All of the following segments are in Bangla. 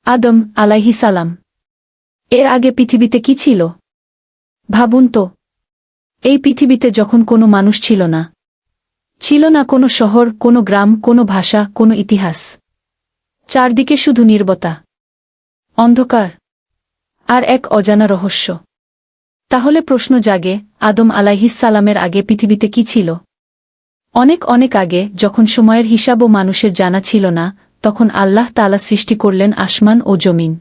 আদম আলাইহিস সালাম। এর আগে পৃথিবীতে কি ছিল? ভাবুন তো, এই পৃথিবীতে যখন কোনো মানুষ ছিল না, ছিল না কোনো শহর, কোনো গ্রাম, কোনো ভাষা, কোনো ইতিহাস। চারদিকে শুধু নীরবতা, অন্ধকার আর এক অজানা রহস্য। তাহলে প্রশ্ন জাগে, আদম আলাইহিস সালামের আগে পৃথিবীতে কি ছিল? অনেক অনেক আগে, যখন সময়ের হিসাবও মানুষের জানা ছিল না, তখন আল্লাহ তাআলা সৃষ্টি করলেন আসমান ও জমিন।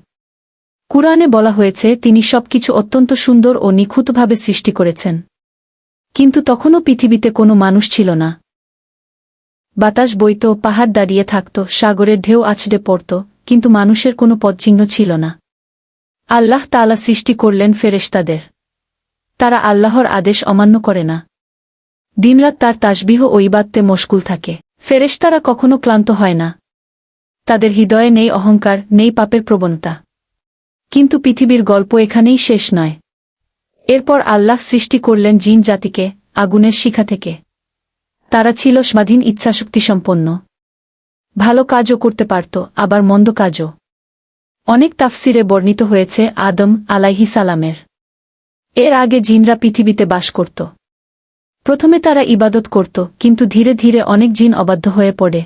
কুরআনে বলা হয়েছে তিনি সবকিছু অত্যন্ত সুন্দর ও নিখুঁতভাবে সৃষ্টি করেছেন। কিন্তু তখনও পৃথিবীতে কোনো মানুষ ছিল না। বাতাস বইত, পাহাড় দাঁড়িয়ে থাকত, সাগরের ঢেউ আছড়ে পড়ত, কিন্তু মানুষের কোনো পদচিহ্ন ছিল না। আল্লাহ তাআলা সৃষ্টি করলেন ফেরেশতাদের। তারা আল্লাহর আদেশ অমান্য করে না। দিনরাত তার তাসবিহ ও ইবাদতে মশগুল থাকে। ফেরেশতারা কখনো ক্লান্ত হয় না। তাদের হৃদয়ে নেই অহংকার, নেই পাপের প্রবণতা। কিন্তু পৃথিবীর গল্প এখানেই শেষ নয়। এরপর আল্লাহ সৃষ্টি করলেন জিন জাতিকে আগুনের শিখা থেকে। তারা ছিল স্বাধীন ইচ্ছাশক্তিসম্পন্ন। ভালো কাজও করতে পারত, আবার মন্দ কাজও। অনেক তাফসিরে বর্ণিত হয়েছে আদম আলাইহিস সালামের এর আগে জিনরা পৃথিবীতে বাস করত। প্রথমে তারা ইবাদত করত, কিন্তু ধীরে ধীরে অনেক জিন অবাধ্য হয়ে পড়ে।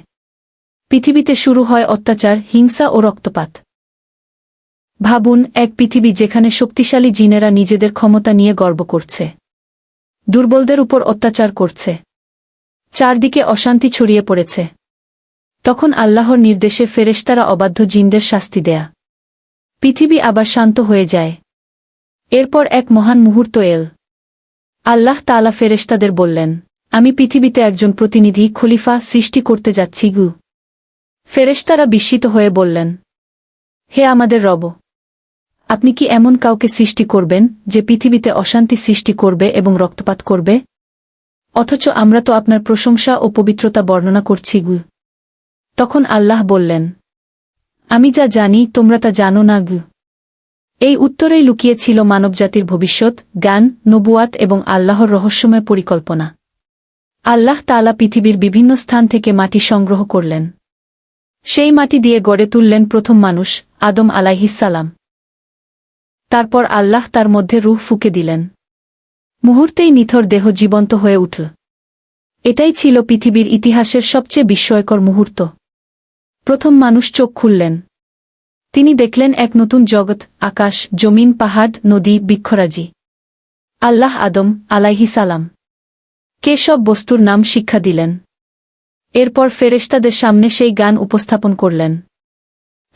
পৃথিবীতে শুরু হয় অত্যাচার, হিংসা ও রক্তপাত। ভাবুন, এক পৃথিবী যেখানে শক্তিশালী জিনেরা নিজেদের ক্ষমতা নিয়ে গর্ব করছে, দুর্বলদের উপর অত্যাচার করছে, চারদিকে অশান্তি ছড়িয়ে পড়েছে। তখন আল্লাহর নির্দেশে ফেরেশতারা অবাধ্য জিনদের শাস্তি দেয়া। পৃথিবী আবার শান্ত হয়ে যায়। এরপর এক মহান মুহূর্ত এল। আল্লাহ তাআলা ফেরেশতাদের বললেন, আমি পৃথিবীতে একজন প্রতিনিধি খলিফা সৃষ্টি করতে যাচ্ছি গু। ফেরেশতারা বিস্মিত হয়ে বললেন, হে আমাদের রব, আপনি কি এমন কাউকে সৃষ্টি করবেন যে পৃথিবীতে অশান্তি সৃষ্টি করবে এবং রক্তপাত করবে? অথচ আমরা তো আপনার প্রশংসা ও পবিত্রতা বর্ণনা করছি গু। তখন আল্লাহ বললেন, আমি যা জানি তোমরা তা জানো না গু। এই উত্তরেই লুকিয়ে ছিল মানবজাতির ভবিষ্যৎ, জ্ঞান, নবুয়াত এবং আল্লাহর রহস্যময় পরিকল্পনা। আল্লাহ তাআলা পৃথিবীর বিভিন্ন স্থান থেকে মাটি সংগ্রহ করলেন। সেই মাটি দিয়ে গড়ে তুললেন প্রথম মানুষ, আদম আলাইহিস সালাম। তারপর আল্লাহ তার মধ্যে রূহ ফুঁকে দিলেন। মুহূর্তেই নিথর দেহ জীবন্ত হয়ে উঠল। এটাই ছিল পৃথিবীর ইতিহাসের সবচেয়ে বিস্ময়কর মুহূর্ত। প্রথম মানুষ চোখ খুললেন। তিনি দেখলেন এক নতুন জগৎ, আকাশ, জমিন, পাহাড়, নদী, বৃক্ষরাজি। আল্লাহ আদম আলাইহিস সালাম কে সব বস্তুর নাম শিক্ষা দিলেন। এরপর ফেরেশতাদের সামনে সেই জ্ঞান উপস্থাপন করলেন।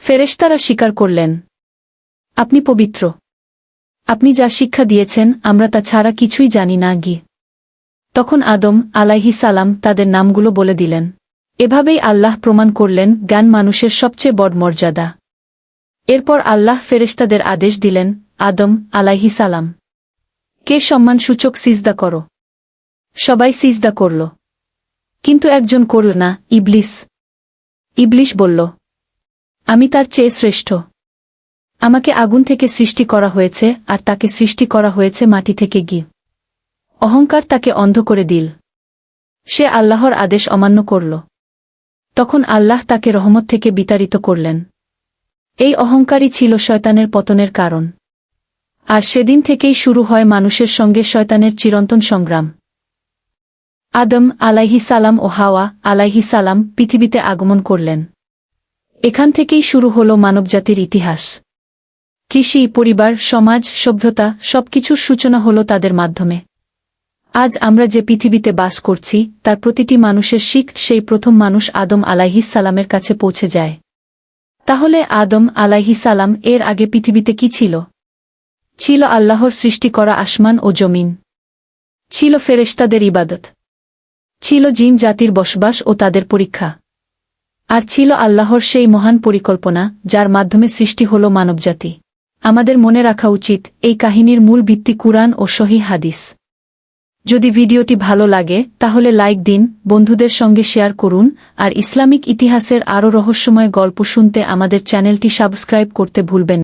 ফেরেশতারা স্বীকার করলেন, আপনি পবিত্র। আপনি যা শিক্ষা দিয়েছেন আমরা তা ছাড়া কিছুই জানি না গি। তখন আদম আলাইহিস সালাম তাদের নামগুলো বলে দিলেন। এভাবেই আল্লাহ প্রমাণ করলেন জ্ঞান মানুষের সবচেয়ে বড় মর্যাদা। এরপর আল্লাহ ফেরেশতাদের আদেশ দিলেন, আদম আলাইহিস সালাম কে সম্মানসূচক সিজদা করো। সবাই সিজদা করল, কিন্তু একজন করল না, ইবলিস। ইবলিস বলল, আমি তার চেয়ে শ্রেষ্ঠ। আমাকে আগুন থেকে সৃষ্টি করা হয়েছে আর তাকে সৃষ্টি করা হয়েছে মাটি থেকে গি। অহংকার তাকে অন্ধ করে দিল। সে আল্লাহর আদেশ অমান্য করল। তখন আল্লাহ তাকে রহমত থেকে বিতাড়িত করলেন। এই অহংকারই ছিল শয়তানের পতনের কারণ। আর সেদিন থেকেই শুরু হয় মানুষের সঙ্গে শয়তানের চিরন্তন সংগ্রাম। আদম আলাইহিস সালাম ও হাওয়া আলাইহিস সালাম পৃথিবীতে আগমন করলেন। এখান থেকেই শুরু হল মানবজাতির ইতিহাস। কৃষি, পরিবার, সমাজ, সভ্যতা সবকিছুর সূচনা হল তাদের মাধ্যমে। আজ আমরা যে পৃথিবীতে বাস করছি তার প্রতিটি মানুষের শিক সেই প্রথম মানুষ আদম আলাইহিস সালামের কাছে পৌঁছে যায়। তাহলে আদম আলাইহিস সালাম এর আগে পৃথিবীতে কি ছিল? ছিল আল্লাহর সৃষ্টি করা আসমান ও জমিন। ছিল ফেরেশতাদের ইবাদত। ছিল জিন জাতির বসবাস ও তাদের পরীক্ষা। আর ছিল আল্লাহর সেই মহান পরিকল্পনা যার মাধ্যমে সৃষ্টি হল মানবজাতি। আমাদের মনে রাখা উচিত এই কাহিনীর মূল ভিত্তি কুরআন ও সহিহ হাদিস। যদি ভিডিওটি ভালো লাগে তাহলে লাইক দিন, বন্ধুদের সঙ্গে শেয়ার করুন, আর ইসলামিক ইতিহাসের আরও রহস্যময় গল্প শুনতে আমাদের চ্যানেলটি সাবস্ক্রাইব করতে ভুলবেন না।